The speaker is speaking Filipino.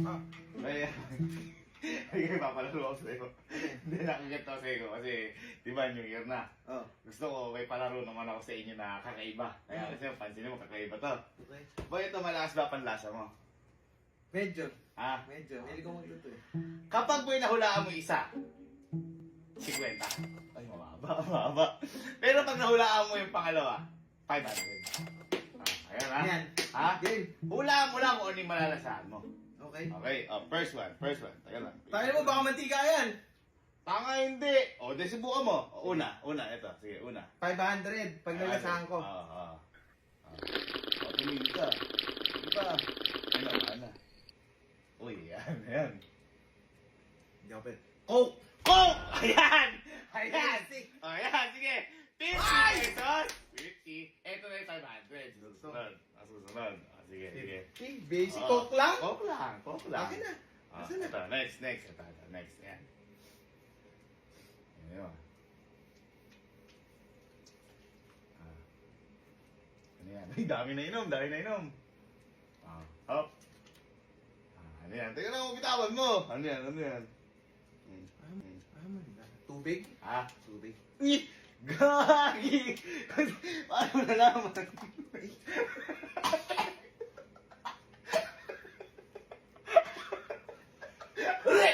Ah. Ay, ay, papalaro ako sa'yo. Hindi nakikita ko sa'yo kasi, di ba, New Year na. Oh. Gusto ko, may palaro naman ako sa inyo na kakaiba. Kaya kasi, pansin mo, kakaiba to. Okay. Boy, ito malakas ba panlasa mo? Medyo. Ha? Medyo. Hindi ko magluto eh. Kapag boy, nahulaan mo isa, 50. Ay, mababa. Pero pag nahulaan mo yung pangalawa, 500. Ayan ha? Ayan. Ha? Game. Hulaan mo lang kung ano yung malalasahan mo. Okay. Okay, first one. Taga lang. Tayo mo, baka mantika yan. Tanga hindi. O, subukan mo. O, una, ito. Sige, una. 500 pag nalasahan ko. Oo. Tumili ka. Di ba? Ano? Uy, yan. Hindi ako pwede. Coke! Coke! Ayan! Basic. Ayan, sige. 50 pesos. 50. Ito na yung 500. Susunod. Sige. Basic Coke lang? Coke lang. Akin na. Asan na? Ito, next. Ito, next. Yan. Yan. Ano yan? Ay, dami na inom. Hop. Ano yan? Teka lang, bitawan mo. Ano yan? Tubig? Ha? Tubig. Gagi! Paano mo nalaman? Uli!